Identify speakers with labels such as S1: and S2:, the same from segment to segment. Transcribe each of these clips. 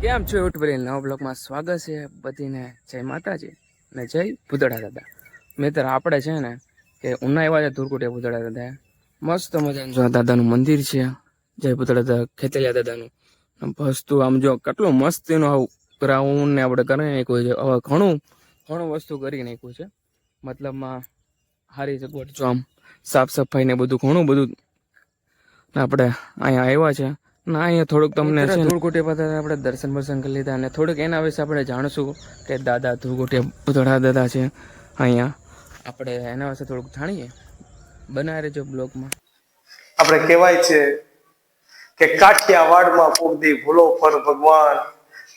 S1: કેમ છો યુટ્યુબર નવા બ્લોગમાં સ્વાગત છે બધીને. જય માતાજી ને જય ભૂતળા દાદા. મિત્ર આપણે છે ને કે ઉના એવા છે ધૂરકુટિયા ભૂતળા દાદા મસ્ત મજાનું જો દાદાનું મંદિર છે. જય ભૂતળા દાદા ખેતલિયા દાદાનું વસ્તુ આમ જો કેટલું મસ્ત એનું આવું ગ્રાઉન્ડ ને આપણે કરી નાખ્યું છે. હવે ઘણું વસ્તુ કરી નાખ્યું છે. મતલબમાં સારી સગવડ જો આમ સાફ સફાઈ ને બધું ઘણું બધું આપણે અહીંયા આવ્યા છે. ના અહીંયા થોડુંક તમને ધૂળકોટી પાસે આપણે દર્શન કરી લીધા અને થોડુંક એના વિશે આપણે જાણશું કે દાદા ધૂળકોટિયા ભૂતળા દાદા છે અહીંયા. આપણે એના વિશે થોડુંક જાણીએ. બનાવી રહેજો બ્લોગમાં.
S2: આપણે કહેવાય છે કે કાઠિયાવાડમાં પૂરતી ભૂલો પર ભગવાન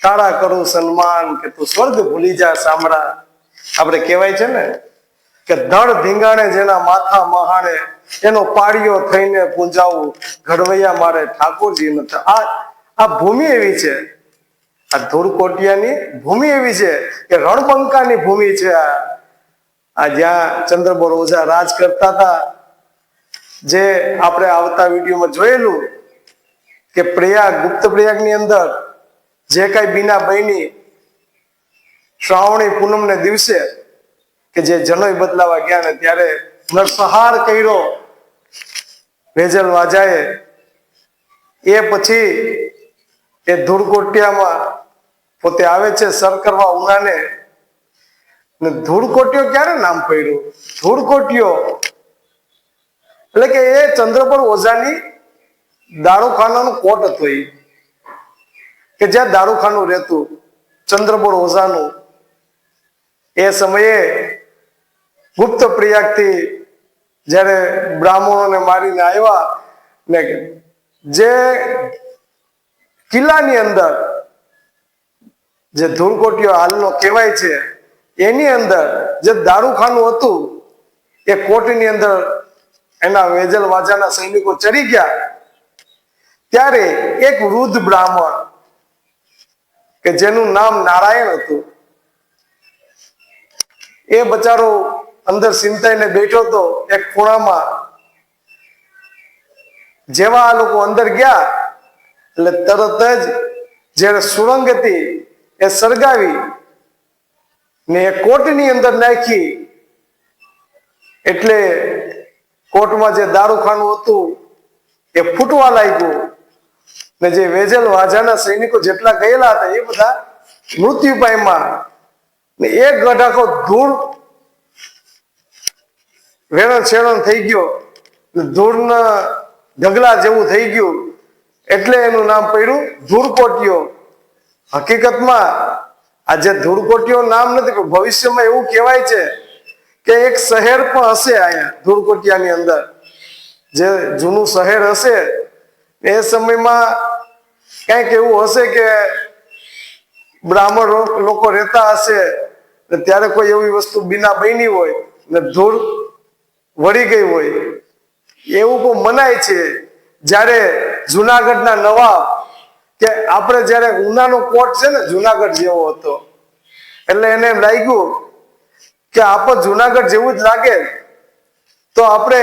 S2: તારા કરું સન્માન કે તું સ્વર્ગ ભૂલી જા સામરા. આપણે કહેવાય છે ને કે ધડ ધીંગાણે જેના માથા મહાણે એનો પાળિયો થઈને પૂંજાવું ઘડવૈયા મારે ઠાકોરજી નથી. આ ભૂમિ એવી છે, આ ધૂળકોટિયાની ભૂમિ એવી છે કે રણબંકાની ભૂમિ છે. આ જ્યાં ચંદ્રબોર ઓઝા રાજ કરતા હતા, જે આપણે આવતા વિડીયોમાં જોયેલું કે પ્રયાગ ગુપ્ત પ્રયાગની અંદર જે કઈ બીના બહેની શ્રાવણી પૂનમ ને દિવસે કે જે જનોઈ બદલાવા ગયા ને ત્યારે નરસંહાર કર્યો વેજલ વાજાએ. એ પછી એ ધૂળકોટિયામાં પોતે આવે છે સર કરવા ઉનાને. ધૂળકોટિયો ક્યારે નામ પડ્યું? ધૂળકોટિયો એટલે કે એ ચંદ્રપર ઓઝાની દારૂખાનાનું કોટ હતો. એ કે જ્યાં દારૂખાનું રહેતું ચંદ્રપર ઓઝાનું. એ સમયે ગુપ્ત પ્રયાગથી જયારે બ્રાહ્મણોને મારીને આવ્યા ને જે કિલ્લાની અંદર જે ધૂળકોટિયો હાલનો કહેવાય છે એની અંદર જે દારૂખાનું હતું એ કોટની અંદર એના વેજલ વાજાના સૈનિકો ચડી ગયા. ત્યારે એક વૃદ્ધ બ્રાહ્મણ કે જેનું નામ નારાયણ હતું, એ બચારો અંદર સિંતાઈને બેઠો હતો એક ખૂણામાં. જેવા આ લોકો અંદર ગયા એટલે તરત જ જયારે સુરંગ હતી એ સળગાવી ને એ કોટની અંદર નાખી. એટલે કોટમાં જે દારૂખાનું હતું એ ફૂટવા લાગ્યું ને જે વેજલ વાજાના સૈનિકો જેટલા ગયેલા હતા એ બધા મૃત્યુ પામ્યા ને એક ગઢાકો ધૂળ વેરણ છેરણ થઈ ગયો, ધૂળના ઢગલા જેવું થઈ ગયું. એટલે એનું નામ પડ્યું ધૂળકોટિયો. હકીકતમાં આ જે ધૂળકોટિયો નામ નથી, પણ ભવિષ્યમાં એવું કહેવાય છે કે એક શહેર પણ હશે અહીંયા ધૂળકોટિયાની અંદર. જે જૂનું શહેર હશે એ સમયમાં કંઈક એવું હશે કે બ્રાહ્મણ લોકો રહેતા હશે ત્યારે કોઈ એવી વસ્તુ બીના બની હોય ને ધૂળ વળી ગઈ હોય એવું પણ મનાય છે. જ્યારે જુનાગઢના નવાબ કે આપણે જયારે ઉનાનો કોટ છે ને જુનાગઢ જેવો હતો, એટલે એને એમ લાગ્યું કે આપણે જુનાગઢ જેવું જ લાગે તો આપણે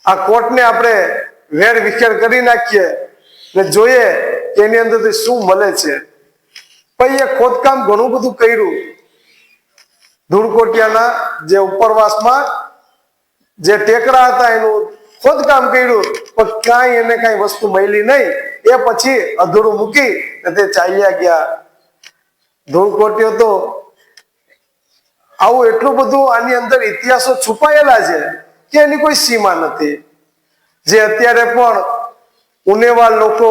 S2: આ કોટને આપણે વેર વિખેર કરી નાખીએ ને જોઈએ કે એની અંદરથી શું મળે છે. પછી એ ખોદકામ ઘણું બધું કર્યું. ધૂળકોટિયાના જે ઉપરવાસમાં જે ટેકરા હતા એનું ખોદકામ કર્યું, પણ કાંઈ એને કાંઈ વસ્તુ મળી નહીં. એ પછી અધૂરું મૂકી તે ચાલ્યા ગયા. ધૂળકોટિયો તો આવું એટલું બધું આની અંદર ઇતિહાસો છુપાયેલા છે કે એની કોઈ સીમા નથી. જે અત્યારે પણ ઉનેવાલ લોકો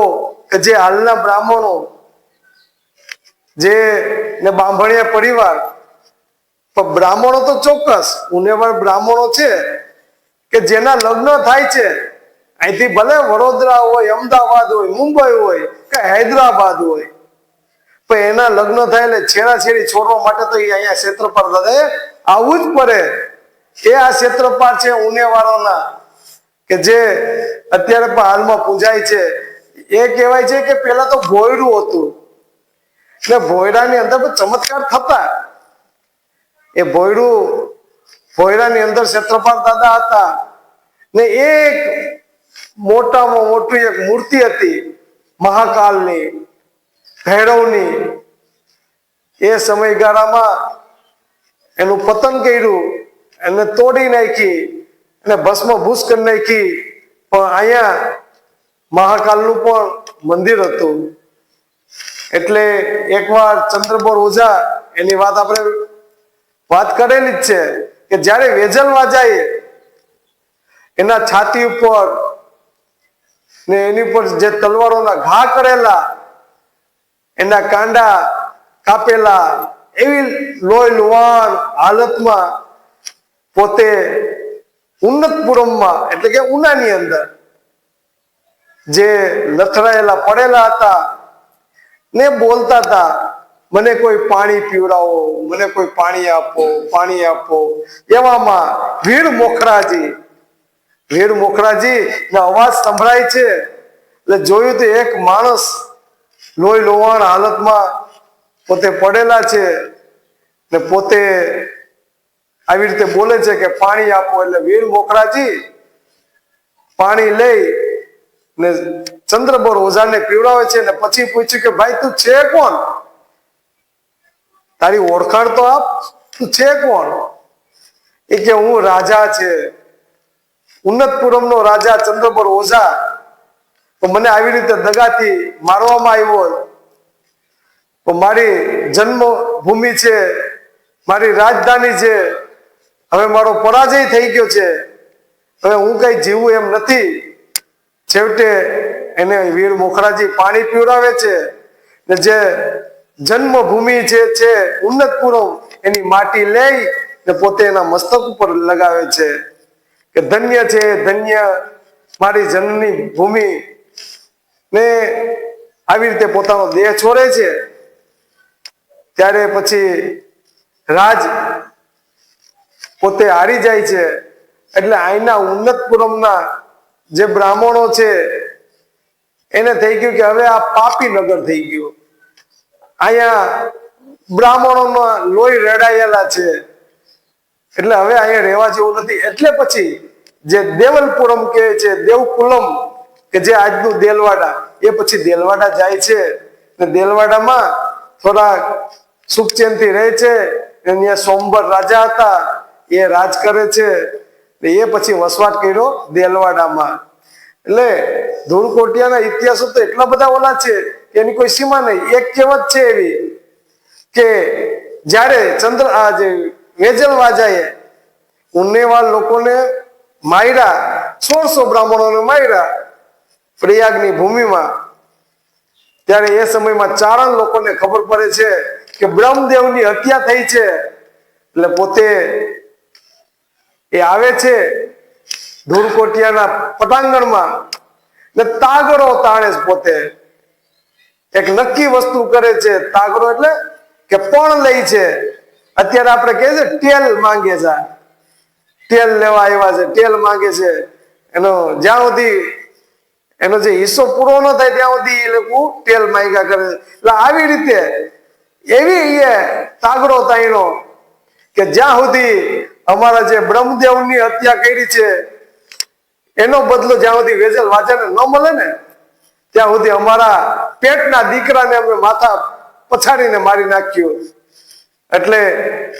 S2: કે જે હાલના બ્રાહ્મણો જે ને બાંભણિયા પરિવાર, પણ બ્રાહ્મણો તો ચોક્કસ ઉનેવાળ બ્રાહ્મણો છે કે જેના લગ્ન થાય છે અહીંથી ભલે વડોદરા હોય, અમદાવાદ હોય, મુંબઈ હોય કે હૈદરાબાદ હોય, પણ એના લગ્ન થાય એટલે છેડાછેડી છોડવા માટે તો એ અહીંયા ક્ષેત્રપાળ દાદાએ આવવું જ પડે. એ આ ક્ષેત્રપાળ છે ઉનેવાળોના કે જે અત્યારે પણ હાલમાં પૂજાય છે. એ કહેવાય છે કે પેલા તો ભોયડું હતું એટલે ભોયડાની અંદર પણ ચમત્કાર થતા. એ ભોયડાની અંદર ક્ષેત્રપાળ દાદા હતા ને એક મોટામાં મોટી એક મૂર્તિ હતી મહાકાલની. ભૈરવની એ સમયગાળામાં એનું પતન કર્યું, એને તોડી નાખી અને ભસ્મભૂષ કરી નાખી. પણ અહીંયા મહાકાલનું પણ મંદિર હતું. એટલે એકવાર ચંદ્રબોર ઓઝા એની આપણે વાત કરેલી જ છે કે જ્યારે વેજલ વાજાએ એના છાતી ઉપર ને એની પર જે તલવારોના ઘા કરેલા, એના કાંડા કાપેલા, એવી લોહી લુહાણ હાલતમાં પોતે ઉન્નતપુરમમાં એટલે કે ઉનાની અંદર જે લથડાયેલા પડેલા હતા ને બોલતા હતા, મને કોઈ પાણી પીવડાવો, મને કોઈ પાણી આપો, પાણી આપો. એવામાં વીર મોખરાજી ના અવાજ સંભળાય છે. એટલે જોયું તો એક માણસ લોહી લોહાણ હાલતમાં પોતે પડેલા છે ને પોતે આવી રીતે બોલે છે કે પાણી આપો. એટલે વીર મોખરાજી પાણી લઈ ને ચંદ્રબોર ઓઝાને પીવડાવે છે ને પછી પૂછ્યું કે ભાઈ તું છે કોણ? તારી ઓળખાણ તો આપ, તું છે કોણ? એ કે હું રાજા છે, ઉન્નતપુરમનો રાજા ચંદ્રબોર ઓઝા. તો મને આવી રીતે દગાથી મારવામાં આવ્યો. તો મારી જન્મભૂમિ છે, મારી રાજધાની છે, હવે મારો પરાજય થઈ ગયો છે, હવે હું કઈ જીવું એમ નથી. છેવટે એને વીર મોખરાજી પાણી પીવડાવે છે ને જે જન્મભૂમિ છે ઉન્નતપુરમ, એની માટી લઈ ને પોતે એના મસ્તક ઉપર લગાવે છે કે ધન્ય છે, ધન્ય મારી જન્મની ભૂમિ. ને આવી રીતે પોતાનો દેહ છોડે છે. ત્યારે પછી રાજ પોતે હારી જાય છે. એટલે અહીંના ઉન્નતપુરમના જે બ્રાહ્મણો છે એને થઈ ગયું કે હવે આ પાપી નગર થઈ ગયું, અહીંયા બ્રાહ્મણોમાં લોહી રેડાયેલા છે, એટલે હવે અહીંયા રહેવા જેવું નથી. એટલે પછી જે દેવલપુરમ કે છે, દેવકુલમ કે જે આજનું દેલવાડા, એ પછી દેલવાડા જાય છે ને દેલવાડામાં થોડા સુખચેનથી રહે છે. અહીંયા સોમબર રાજા હતા, એ રાજ કરે છે. એ પછી વસવાટ કર્યો દેલવાડામાં. એટલે ધૂળકોટિયાના ઇતિહાસો તો એટલા બધા ઓલા છે કે એની કોઈ સીમા નહીં. એક કહેવત છે એવી કે જ્યારે વેજલ વાજાએ ઉન્નેવાલ લોકોને માર્યા, 1600 બ્રાહ્મણોને માર્યા પ્રયાગની ભૂમિમાં, ત્યારે એ સમયમાં ચારણ લોકોને ખબર પડે છે કે બ્રહ્મદેવની હત્યા થઈ છે. એટલે પોતે એ આવે છે ધૂળકોટિયાના પટાંગણમાં ને તાગરો તાણે પોતે એક નક્કી વસ્તુ કરે છે. તાગરો એટલે કે પણ લઈ છે. અત્યારે આપણે કહે છે ટેલ માંગે છે, ટેલ લેવા આવ્યા છે, ટેલ માંગે છે. એનો જ્યાં સુધી એનો જે હિસ્સો પૂરો ન થાય ત્યાં સુધી એ લોકો ટેલ માંગ્યા કરે છે. એટલે આવી રીતે એવી એ તાગરો તાઈનો કે જ્યાં સુધી અમારા જે બ્રહ્મદેવની હત્યા કરી છે એનો બદલો જ્યાં સુધી વેજલ વાજાને ન મળે ને ત્યાં સુધી અમારા પેટના દીકરાને અમે માથા પછાડીને મારી નાખ્યો. એટલે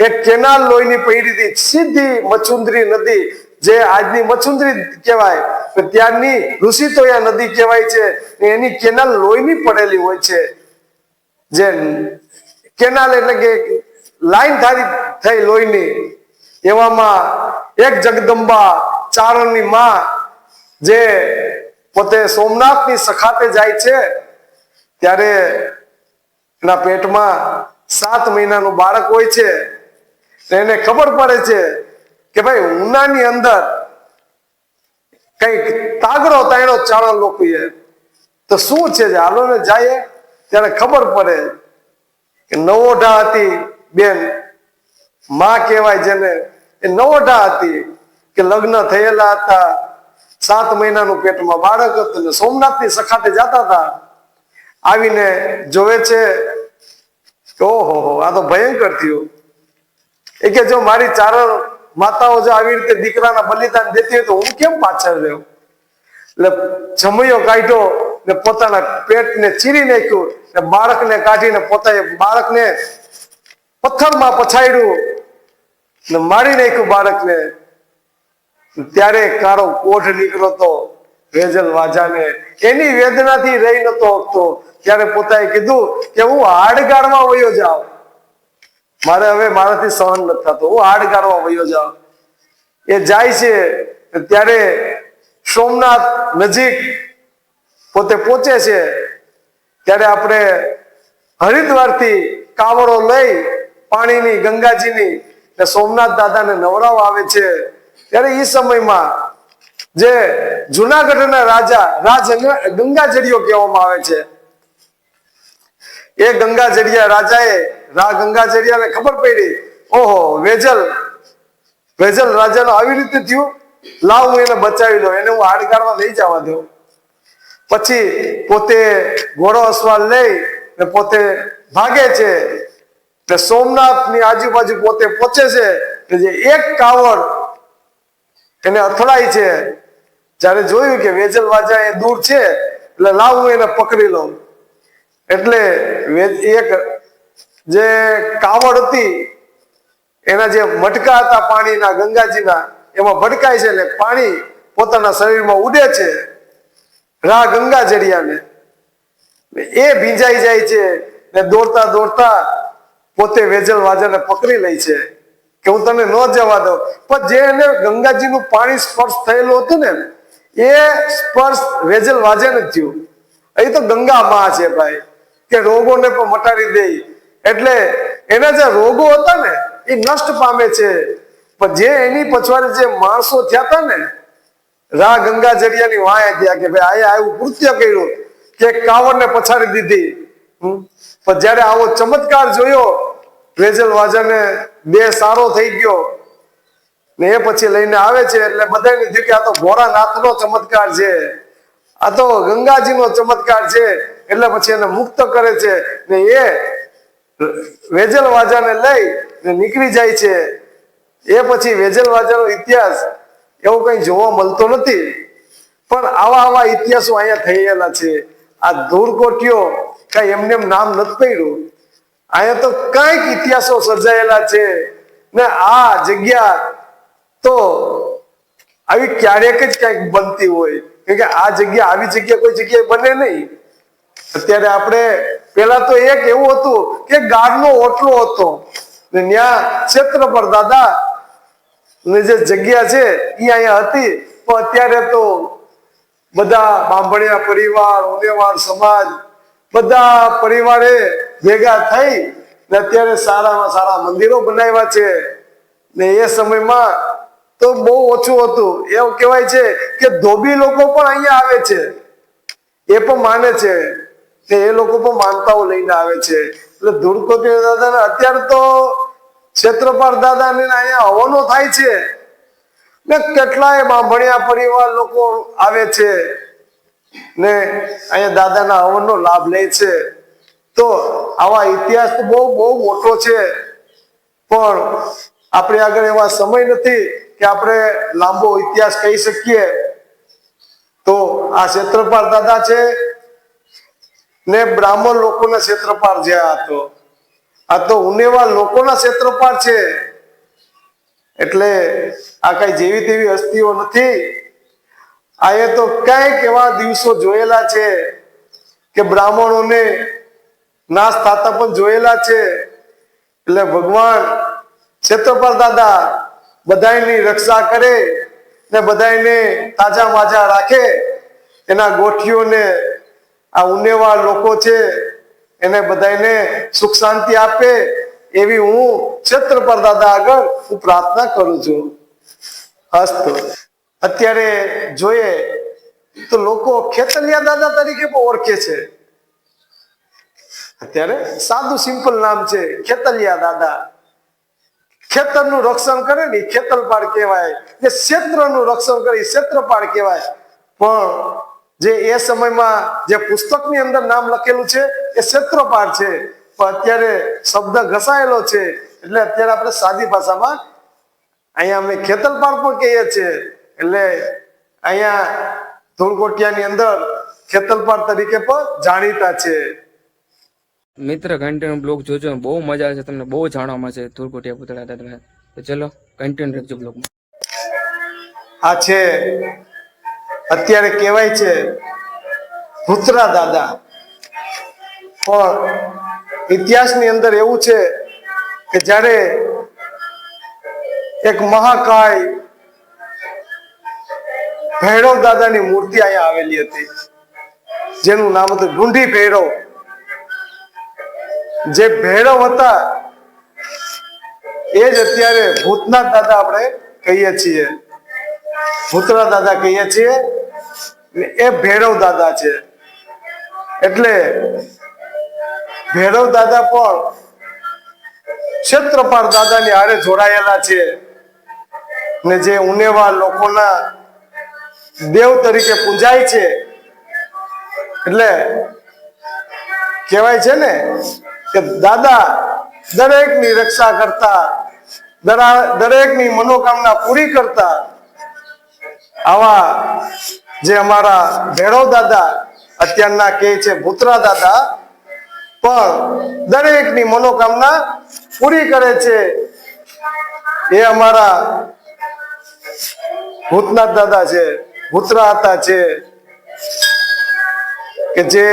S2: એક કેનાલ લોહીની પડી હતી સીધી મચુંદરી નદી, જે આજની મચુંદરી કહેવાય, ત્યારની ઋષિતોયા નદી કહેવાય છે. એની કેનાલ લોહીની પડેલી હોય છે. જે કેનાલ એટલે કે લાઈન થઈ લોહીની. એવામાં એક જગદંબા ચારણની માં જે પોતે સોમનાથની સખાતે જાય છે, ત્યારે એના પેટમાં 7 મહિનાનું બાળક હોય છે. એને ખબર પડે છે કે ભાઈ ઉનાની અંદર કઈક તાગડો તાયણો ચારણ લોકોએ, તો શું છે હાલો ને જાય. ત્યારે ખબર પડે કે નવોઢા હતી બેન, માં કહેવાય જેને, એ નવોઢા હતી કે લગ્ન થયેલા હતા, 7 મહિનાનું પેટમાં બાળક હતું ને સોમનાથની સખાતે જતા હતા. આવીને જોવે છે કે ઓહો આ તો ભયંકર થયું. એ કે જો મારી ચારણ માતાઓ જો આવી રીતે દીકરાના બલિદાન દેતી હોય તો હું કેમ પાછળ રહ્યો. એટલે જમૈયો કાઢ્યો ને પોતાના પેટને ચીરી નાખ્યું ને બાળકને કાઢીને પોતાએ બાળકને પથ્થરમાં પછાડ્યું ને મારી નાખ્યું બાળકને. ત્યારે કાળો કોઢ નીકળ્યો તો વેજલ વાજાને, એની વેદનાથી રહી નતો શકતો. ત્યારે પોતાએ કીધું કે હું હાડ ગાળવા વયો જાઉં, મારે હવે મારાથી સહન નથી થતો, હું હાડ ગાળવા વયો જાઉં. એ જાય છે ત્યારે સોમનાથ નજીક પોતે પહોંચે છે. ત્યારે આપણે હરિદ્વારથી કાવડો લઈ પાણીની ગંગાજીની ને સોમનાથ દાદાને નવરાવ આવે છે. ત્યારે એ સમયમાં જે જુનાગઢના રાજા ગંગાજળિયો કહેવામાં આવે છે, એ ગંગાજળિયાને ખબર પડી, ઓહો વેજલ રાજાનો આવી રીતે થયું, લાવ હું એને બચાવી લઉં, એને હું હાડ કાઢવા લઈ જવા દઉં. પછી પોતે ઘોડો અસવાર લઈ ને પોતે ભાગે છે. સોમનાથની આજુબાજુ પોતે પહોંચે છે કે જે એક કાવડ એને અથડાય છે. જયારે જોયું કે વેજલ વાજા એ દૂર છે એટલે લાવ હું એને પકડી લઉં. એટલે એક જે કાવડ હતી એના જે મટકા હતા પાણીના ગંગાજીના, એમાં ભટકાય છે ને પાણી પોતાના શરીરમાં ઉડે છે ગંગાજળિયાને. એ ભીંજાઈ જાય છે ને દોડતા દોડતા પોતે વેજલ વાજાને પકડી લે છે કે હું તને ન જવા દઉં. પણ જે એને ગંગાજીનું પાણી સ્પર્શ થયેલું હતું ને, એ સ્પર્શ વેજલ વાજાને થયું. અહીં તો ગંગા માં છે ભાઈ, કે રોગોને પણ મટાડી દે. એટલે એના જે રોગો હતા ને એ નષ્ટ પામે છે. પણ જે એની પછવાડે જે માણસો થયા હતા ને, ગંગાજળિયાની વાય થયા કે ભાઈ આ એવું કૃત્ય કર્યું કે કાવડને પછાડી દીધી. પણ જયારે આવો ચમત્કાર જોયો, વેજલ વાજાને દેહ સારો થઈ ગયો ને એ પછી લઈને આવે છે. એટલે બધાને થયું કે આ તો ભોળાનાથનો ચમત્કાર છે, આ તો ગંગાજીનો ચમત્કાર છે. એટલે પછી એને મુક્ત કરે છે ને એ વેજલ વાજાને લઈ ને નીકળી જાય છે. એ પછી વેજલ વાજાનો ઇતિહાસ એવો કઈ જોવા મળતો નથી. પણ આવા ઇતિહાસો અહીંયા થયેલા છે. આ ધૂળકોટીઓ કઈ એમને નામ નથી પડ્યું, અહીંયા તો કઈક ઇતિહાસો સર્જાયેલા છે. ને આ જગ્યા તો આવી ક્યારેક જ કઈક બનતી હોય, કેમ કે આ જગ્યા આવી જગ્યા કોઈ જગ્યાએ બને નહીં. અત્યારે આપણે પેલા તો એક એવું હતું કે ગાઢનો ઓટલો હતો ને ત્યાં ક્ષેત્રપાળ દાદા ની જે જગ્યા છે એ અહીંયા હતી. પણ અત્યારે તો બધા બાંભણિયા પરિવાર, ઉનેવાડ સમાજ, બધા પરિવારે ભેગા થઈ ને અત્યારે સારામાં સારા મંદિરો બનાવ્યા છે. ને એ સમયમાં તો બહુ ઓછું હતું. એવું કહેવાય છે કે ધોબી લોકો પણ અહીંયા આવે છે, એ પણ માને છે કે એ લોકો પણ માનતાઓ લઈને આવે છે. એટલે ધૂળકોટી દાદા અત્યારે તો ક્ષેત્રપાળ દાદા ને અહીંયા હવનો થાય છે ને કેટલાય બાંભણિયા પરિવાર લોકો આવે છે ને અહીંયા દાદાના હવનનો લાભ લે છે. તો આવા ઇતિહાસ તો બહુ બહુ મોટો છે. પણ આપણે આગળ એવા સમય નથી કે આપણે લાંબો ઇતિહાસ કહી શકીએ. તો આ ક્ષેત્રપાળ દાદા છે ને બ્રાહ્મણ લોકોના ક્ષેત્રપાળ જે હતો, આ તો ઉનેવાડ લોકોના ક્ષેત્રપાળ છે. એટલે આ કઈ જેવી તેવી હસ્તીઓ નથી. આ તો કઈક એવા દિવસો જોયેલા છે કે બ્રાહ્મણોને નાશ થતા પણ જોયેલા છે. એટલે ભગવાન ક્ષેત્રપાળ દાદા બધાની રક્ષા કરે ને બધાને તાજા માજા રાખે. એના ગોઠીઓને આ ઉનેવાડ લોકો છે એને બધાને સુખ શાંતિ આપે, એવી હું ક્ષેત્રપાળ દાદા આગળ હું પ્રાર્થના કરું છું. હસ્તો અત્યારે જોઈએ તો લોકો ખેતલિયા દાદા તરીકે પણ ઓળખે છે. અત્યારે સાદું સિમ્પલ નામ છે ખેતલિયા દાદા. ખેતરનું રક્ષણ કરે ને ખેતલપાળ કહેવાય, જે ક્ષેત્રનું રક્ષણ કરે ક્ષેત્રપાળ કહેવાય. પણ જે એ સમયમાં જે પુસ્તકની અંદર નામ લખેલું છે એ ક્ષેત્રપાળ છે. પણ અત્યારે શબ્દ ઘસાયેલો છે એટલે અત્યારે આપણે સાદી ભાષામાં અહીંયા અમે ખેતલપાળ પણ કહીએ છીએ. એટલે અહીંયા ધૂળકોટિયાની અંદર ખેતલપાડ તરીકે પણ જાણીતા છે.
S1: મિત્ર કન્ટિન્યુ બ્લોગ જોજો, બહુ મજા આવશે, તમને બહુ જાણવા મળશે ધુરકોટિયા પૂતળા દાદા. તો ચલો કન્ટિન્યુ રાખજો બ્લોગમાં.
S2: આ છે અત્યારે કહેવાય છે ભૂતરા દાદા, પણ ઇતિહાસની અંદર એવું છે કે જ્યારે એક મહાકાય ભૈરવ દાદાની મૂર્તિ અહીંયા આવેલી હતી, જેનું નામ હતું ઢૂંઢી ભૈરવ. જે ભૈરવ હતા એ જ અત્યારે ભૂતનાથ દાદા આપણે કહીએ છીએ, ભૂતરા દાદા કહીએ છીએ, એ ભૈરવ દાદા છે. એટલે ભૈરવ દાદા પણ ક્ષેત્રપાળ દાદાની હારે જોડાયેલા છે ને જે ઉનેવા લોકોના દેવ તરીકે પૂજાય છે. એટલે કહેવાય છે ને કે દાદા દરેકની રક્ષા કરતા, દરેકની મનોકામના પૂરી કરતા, આવા જે અમારા ભૈરવ દાદા અત્યારના કહે છે ભૂતરા દાદા, પણ દરેકની મનોકામના પૂરી કરે છે. એ અમારા ભૂતનાથ દાદા છે, ભૂતરા હતા છે, કે જે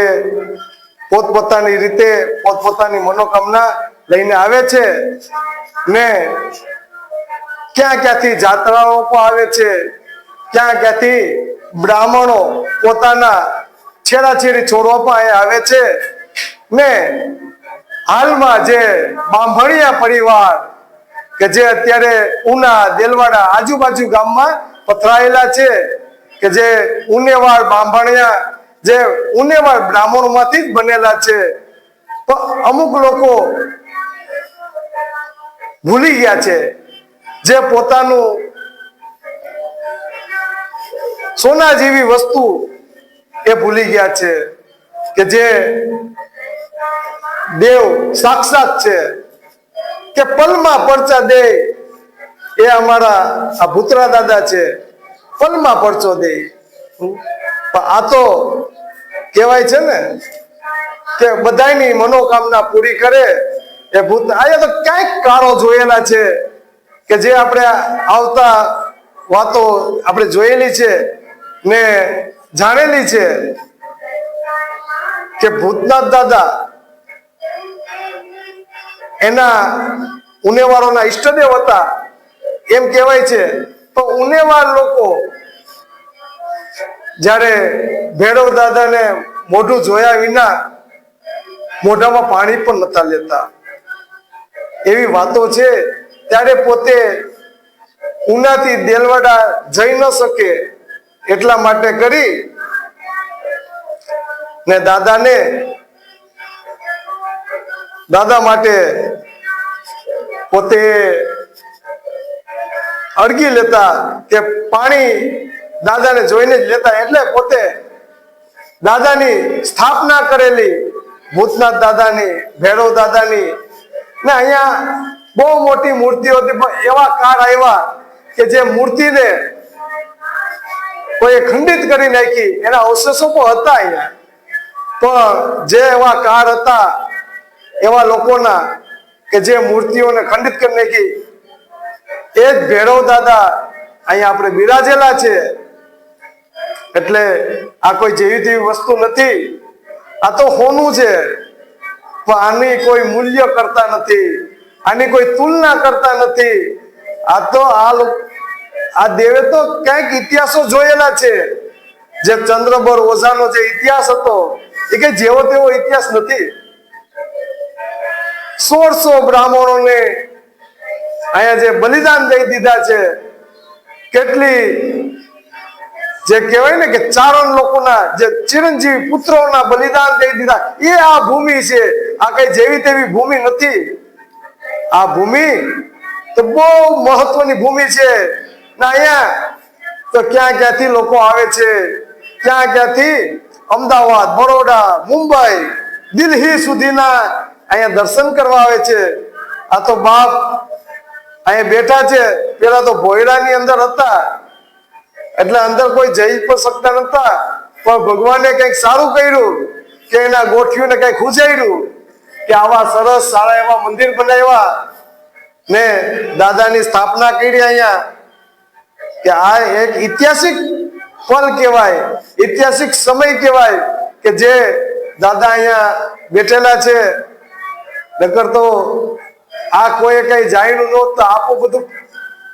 S2: પોતપોતાની રીતે પોતપોતાની મનોકામના લઈને આવે છે ને ક્યાં ક્યાંથી જાત્રાઓ પણ આવે છે, ક્યાં ક્યાંથી બ્રાહ્મણો પોતાના છેડાછેડી છોડવા પણ અહીંયા આવે છે ને હાલમાં જે બાંભણિયા પરિવાર કે જે અત્યારે ઉના, દેલવાડા આજુબાજુ ગામમાં પથરાયેલા છે, કે જે ઉનેવાડ બાંભણિયા જે ઉનેવાડ બ્રાહ્મણોમાંથી જ બનેલા છે, તો અમુક લોકો ભૂલી ગયા છે, જે પોતાનું સોના જેવી વસ્તુ એ ભૂલી ગયા છે, કે જે દેવ સાક્ષાત છે, કે પલમાં પરચા દે એ અમારા આ ભૂતરા દાદા છે, પલમાં પરચો દે. પણ આ તો કહેવાય છે ને કે બધાની મનોકામના પૂરી કરે એ ભૂત. અહીંયા તો ક્યાંક કારો જોયેલા છે કે જે આપણે આવતા વાતો આપણે જોયેલી છે ને જાણેલી છે કે ભૂતનાથ દાદા એના ઉનેવારોના ઈષ્ટદેવ હતા એમ કહેવાય છે. તો ઉનેવાર લોકો જ્યારે ભૈરવ દાદાને મોઢું જોયા વિના મોઢામાં પાણી પણ નતા લેતા, એવી વાતો છે. ત્યારે પોતે ઉનાથી દેલવાડા જઈ ન શકે એટલા માટે કરી ને દાદા માટે પોતે અડગી લેતા કે પાણી દાદાને જોઈને જ લેતા. એટલે પોતે દાદાની સ્થાપના કરેલી ભૂતનાથ દાદાની, ભૈરવ દાદાની ને અહીંયા બહુ મોટી મૂર્તિઓ હતી, પણ એવા કાળ આવ્યા કે જે મૂર્તિને કોઈ ખંડિત કરી નાખી, એના અવશેષો પણ હતા અહીંયા. પણ જે એવા કાળ હતા એવા લોકોના કે જે મૂર્તિઓને ખંડિત કરી નાખી, એ જ ભૈરવ દાદા અહીંયા આપણે બિરાજેલા છે. એટલે આ કોઈ જેવી તેવી વસ્તુ નથી, આ તો હોનું છે, પણ આની કોઈ મૂલ્ય કરતા નથી, આની કોઈ તુલના કરતા નથી. આ તો આ દેવે તો ક્યાંક ઇતિહાસો જોયેલા છે. જે ચંદ્રબર ઓઝાનો જે ઇતિહાસ હતો એ કઈ જેવો તેવો ઇતિહાસ નથી. 1600 બ્રાહ્મણોને અહીંયા જે બલિદાન દઈ દીધા છે, કેટલી જે કહેવાય ને કે ચારણ લોકોના જે ચિરંજીવી પુત્રોના બલિદાન દઈ દીધા, એ આ ભૂમિ છે. આ કઈ જેવી તેવી ભૂમિ નથી. આ ભૂમિ તો બહુ મહત્વની ભૂમિ છે ને અહીંયા તો ક્યાં ક્યાંથી લોકો આવે છે, ક્યાં ક્યાંથી અમદાવાદ, બરોડા, મુંબઈ, દિલ્હી સુધીના અહીંયા દર્શન કરવા આવે છે. આ તો બાપ અહીંયા બેઠા છે. પેલા તો ભોયડાની અંદર હતા એટલે અંદર કોઈ જઈ પણ શકતા નતા, પણ ભગવાને કંઈક સારું કર્યું કે એના ગોઠિયુંને કંઈક ઉજાડ્યું કે આવા સરસ સારા એવા મંદિર બનાવ્યા ને દાદાની સ્થાપના કરી અહીંયા, કે આ એક ઐતિહાસિક પલ કહેવાય, ઐતિહાસિક સમય કહેવાય કે જે દાદા અહીંયા બેઠેલા છે. નકર તો આ કોઈ કઈ જાણ્યું નહોત તો આપું બધું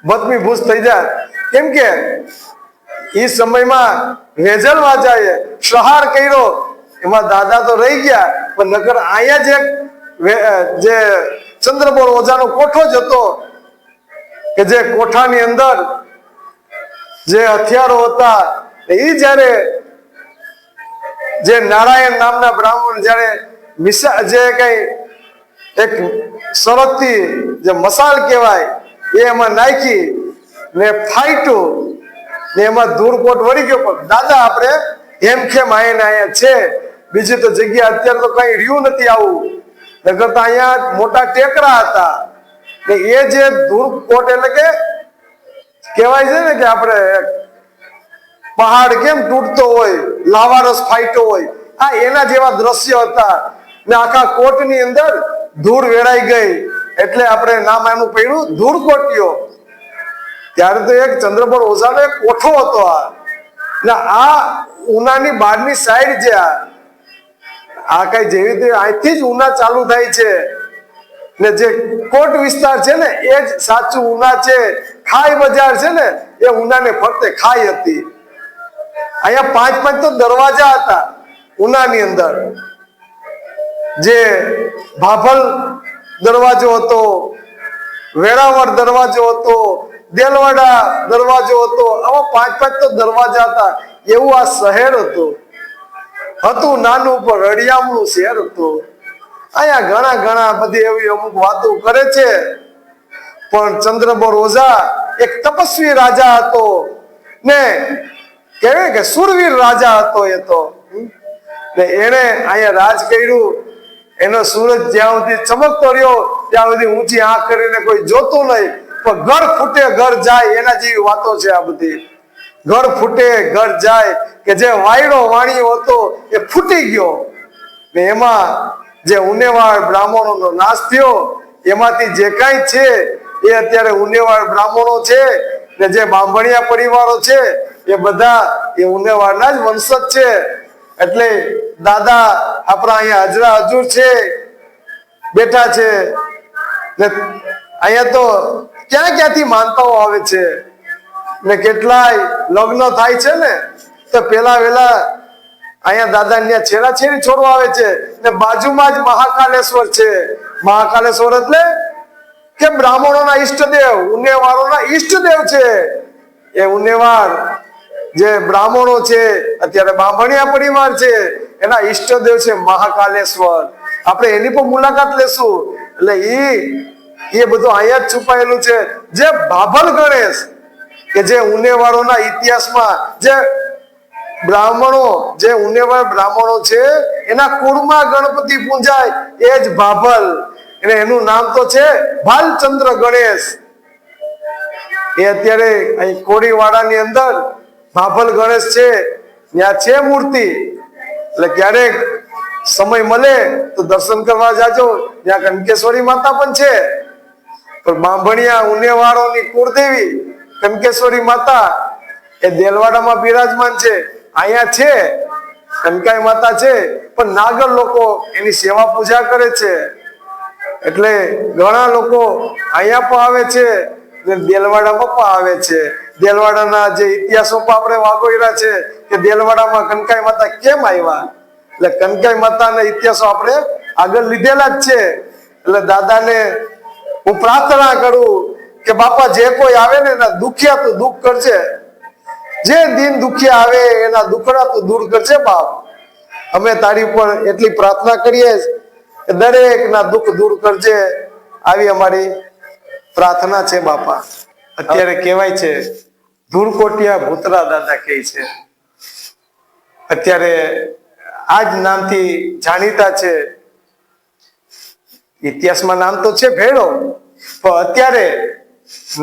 S2: ભસ્મીભૂત થઈ જાય. કેમ કે એ સમયમાં વેજલ વાજાએ સહાર કર્યો, એમાં દાદા તો રહી ગયા, પણ નકર અહીંયા જે ચંદ્રબોળ ઓઝાનો કોઠો જ હતો કે જે કોઠાની અંદર જે હથિયારો હતા એ જયારે જે નારાયણ નામના બ્રાહ્મણ જયારે જે કઈ એક સરતથી જે મસાલ કહેવાય એ એમાં નાખી ને ફાઈટું ને એમાં ધૂળકોટ વળી ગયો. પણ દાદા આપણે હેમખેમ અહીંયા છે, બીજી તો જગ્યા અત્યારે તો કઈ રહ્યું નથી આવું. નગર તો અહીંયા મોટા ટેકરા હતા ને એ જે ધૂળકોટ એટલે કે કહેવાય છે ને કે આપણે પહાડ કેમ તૂટતો હોય, લાવારસ ફાઈટો હોય, આ એના જેવા દ્રશ્ય હતા ને આખા કોટની અંદર ધૂળ વેરાઈ ગઈ એટલે આપણે નામ એનું પડ્યું ધૂળકોટીઓ. ત્યારે તો એક ચંદ્રબોળ ઓઝાનો એક કોઠો હતો આ ને આ ઉનાની બહારની સાઈડ જે આ કઈ જેવી રીતે અહીંથી જ ઉના ચાલુ થાય છે ને જે કોટ વિસ્તાર છે ને એ જ સાચું ઉના છે. ખાઈ બજાર છે ને એ ઉનાને ફરતે ખાઈ હતી. અહીંયા 5 તો દરવાજા હતા ઉનાની અંદર. જે ભાભલ દરવાજો હતો, વેરાવળ દરવાજો હતો, દેલવાડા દરવાજો હતો, આવા 5 તો દરવાજા હતા. એવું આ શહેર હતું નાનું પણ રળિયામણું શહેર હતું. અહીંયા ઘણા બધી એવી અમુક વાતો કરે છે, પણ ચંદ્રબોળ ઓઝા એક તપસ્વી રાજા હતો ને કહેવાય કે સુરવીર રાજા હતો. એ તો ને એને અહીંયા રાજ કર્યું. એનો સૂરજ જ્યાં સુધી ચમકતો રહ્યો ત્યાં સુધી ઊંચી આંખ કરીને કોઈ જોતું નહીં, પણ ઘર ફૂટે ઘર જાય એના જેવી વાતો છે આ બધી. ઘર ફૂટે ઘર જાય કે જે વાયડો વાણિયો હતો એ ફૂટી ગયો ને એમાં જે ઉનેવાળ બ્રાહ્મણોનો નાશ થયો. એમાંથી જે કાંઈ છે એ અત્યારે ઉનેવાળ બ્રાહ્મણો છે ને જે બાંભણિયા પરિવારો છે એ બધા એ ઉનેવાળના જ વંશજ છે. એટલે દાદા આપણા અહીંયા હજરા હજુર છે, બેઠા છે ને અહીંયા તો ક્યાંથી માનતાઓ આવે છે ને કેટલાય લગ્ન થાય છે ને તો પેલા વેલા અહીંયા દાદા ત્યાં છેરાછેરી છોડવા આવે છે ને બાજુમાં જ મહાકાલેશ્વર છે. મહાકાલેશ્વર એટલે કે બ્રાહ્મણોના ઈષ્ટદેવ, ઉનેવાળોના ઈષ્ટદેવ છે. એ ઉનેવાળ જે બ્રાહ્મણો છે અત્યારે બાંભણિયા પરિવાર છે એના ઈષ્ટદેવ છે મહાકાલેશ્વર. આપણે એની પણ મુલાકાત લેશું. એટલે એ બધું અહીંયા જ છુપાયેલું છે. જે ભાભલ ગણેશ કે જે ઉનેવાળોના ઇતિહાસમાં જે બ્રાહ્મણો જે ઉનેવાળ બ્રાહ્મણો છે એના કુળમાં ગણપતિ પૂજાય એ જ ભાભલ. અને એનું નામ તો છે ભાલચંદ્ર ગણેશ. એ અત્યારે અહીં કોડીવાડાની અંદર ભાભલ ગણેશ છે, ત્યાં છે મૂર્તિ. એટલે ક્યારેક સમય મળે તો દર્શન કરવા જાજો. ત્યાં કનકેશ્વરી માતા પણ છે. પણ બાંભણિયા ઉનેવાળોની કુળદેવી કનકેશ્વરી માતા એ દેલવાડામાં બિરાજમાન છે. અહીંયા છે કનકાઈ માતા છે, પણ નાગર લોકો એની સેવા પૂજા કરે છે. એટલે ઘણા લોકો અહીંયા પણ આવે છે ને દેલવાડામાં પણ આવે છે. દેલવાડાના જે ઇતિહાસો પણ આપણે વાગોયરા છે કે દેલવાડામાં કનકાઈ માતા કેમ આવ્યા. એટલે કનકાઈ માતાના ઇતિહાસો આપણે આગળ લીધેલા જ છે. એટલે દાદાને હું પ્રાર્થના કરું કે બાપા જે કોઈ આવે ને એના દુખિયા તું દુઃખ કરજે, જે દિન દુખિયા આવે એના દુખડા તું દૂર કરજે બાપ. અમે તારી પર એટલી પ્રાર્થના કરીએ કે દરેકના દુઃખ દૂર કરજે. આવી અમારી પ્રાર્થના છે બાપા. અત્યારે કહેવાય છે ધૂળકોટિયા ભૂતરા દાદા કહે છે. અત્યારે આ જ નામથી જાણીતા છે. ઇતિહાસમાં નામ તો છે ભેળો, પણ અત્યારે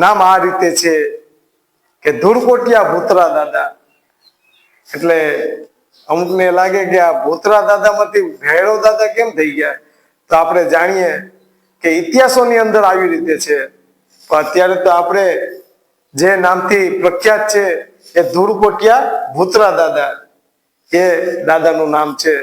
S2: નામ આ રીતે છે કે ધૂળકોટિયા ભૂતરા દાદા. એટલે અમુકને લાગે કે આ ભૂતરા દાદામાંથી ભેળો દાદા કેમ થઈ ગયા, તો આપણે જાણીએ કે ઇતિહાસોની અંદર આવી રીતે છે. પણ અત્યારે તો આપણે જે નામથી પ્રખ્યાત છે એ ધૂળકોટિયા ભૂતરા દાદા, એ દાદાનું નામ છે.